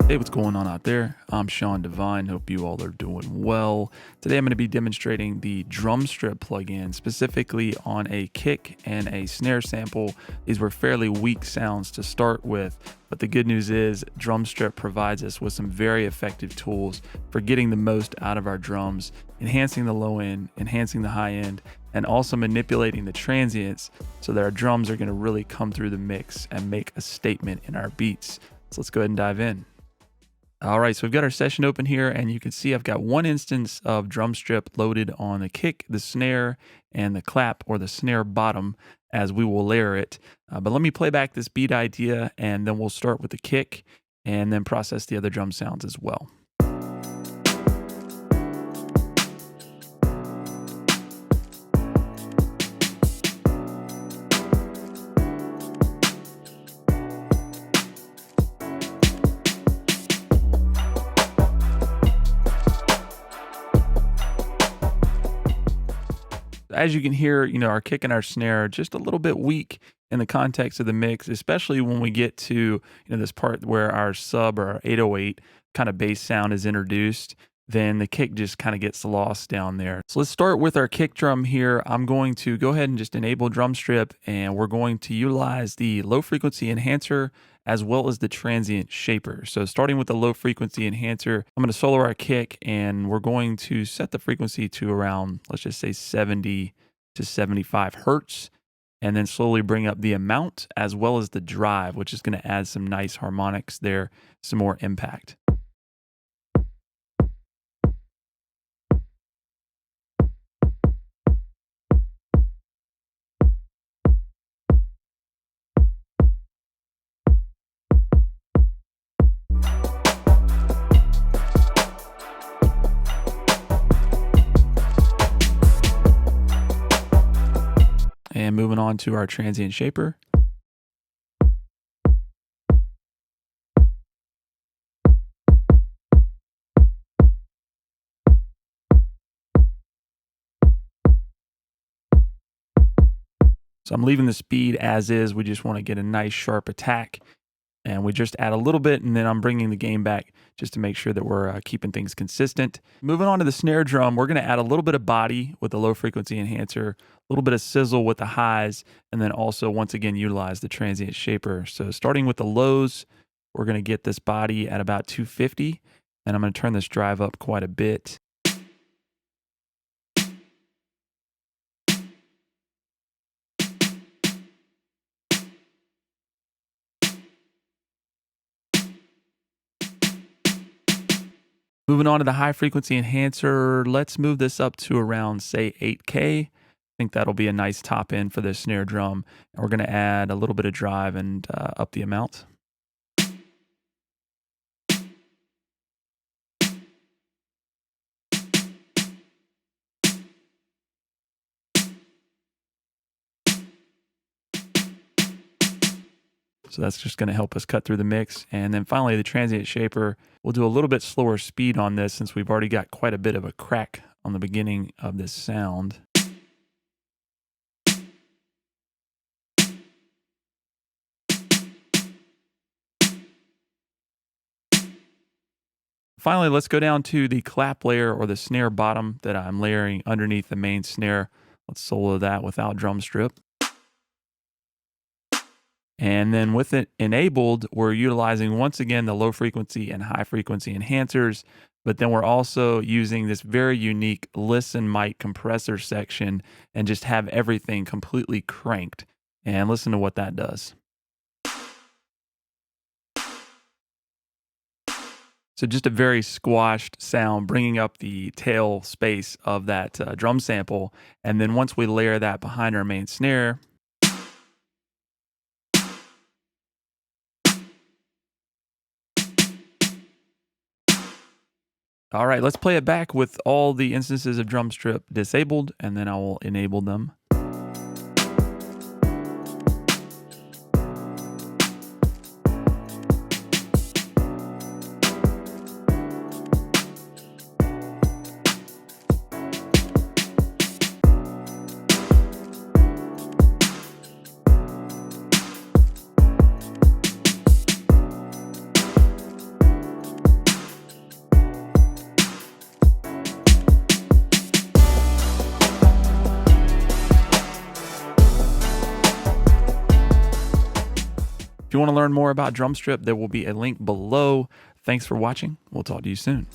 Hey, what's going on out there? I'm Sean Devine. Hope you all are doing well. Today I'm going to be demonstrating the Drumstrip plugin, specifically on a kick and a snare sample. These were fairly weak sounds to start with, but the good news is Drumstrip provides us with some very effective tools for getting the most out of our drums, enhancing the low end, enhancing the high end, and also manipulating the transients so that our drums are going to really come through the mix and make a statement in our beats. So let's go ahead and dive in. All right, so we've got our session open here, and you can see I've got one instance of Drumstrip loaded on the kick, the snare, and the clap or the snare bottom as we will layer it. But let me play back this beat idea, and then we'll start with the kick and then process the other drum sounds as well. As you can hear, our kick and our snare are just a little bit weak in the context of the mix, especially when we get to, this part where our sub or our 808 kind of bass sound is introduced, then the kick just kind of gets lost down there. So let's start with our kick drum here. I'm going to go ahead and just enable Drumstrip, and we're going to utilize the low frequency enhancer as well as the transient shaper. So starting with the low frequency enhancer, I'm going to solo our kick, and we're going to set the frequency to around, let's just say 70 to 75 hertz, and then slowly bring up the amount as well as the drive, which is going to add some nice harmonics there, some more impact. And moving on to our transient shaper. So I'm leaving the speed as is. We just want to get a nice sharp attack. And we just add a little bit, and then I'm bringing the gain back just to make sure that we're keeping things consistent. Moving on to the snare drum, we're going to add a little bit of body with the low frequency enhancer, a little bit of sizzle with the highs, and then also, once again, utilize the transient shaper. So starting with the lows, we're going to get this body at about 250, and I'm going to turn this drive up quite a bit. Moving on to the high frequency enhancer, let's move this up to around, say, 8K. I think that'll be a nice top end for the snare drum. And we're going to add a little bit of drive and up the amount. So that's just going to help us cut through the mix. And then finally, the transient shaper, we'll do a little bit slower speed on this since we've already got quite a bit of a crack on the beginning of this sound. Finally, let's go down to the clap layer or the snare bottom that I'm layering underneath the main snare. Let's solo that without Drumstrip. And then with it enabled, we're utilizing once again the low frequency and high frequency enhancers, but then we're also using this very unique listen mic compressor section and just have everything completely cranked. And listen to what that does. So just a very squashed sound, bringing up the tail space of that drum sample. And then once we layer that behind our main snare, all right, let's play it back with all the instances of Drumstrip disabled, and then I will enable them. If you want to learn more about Drumstrip, there will be a link below. Thanks for watching. We'll talk to you soon.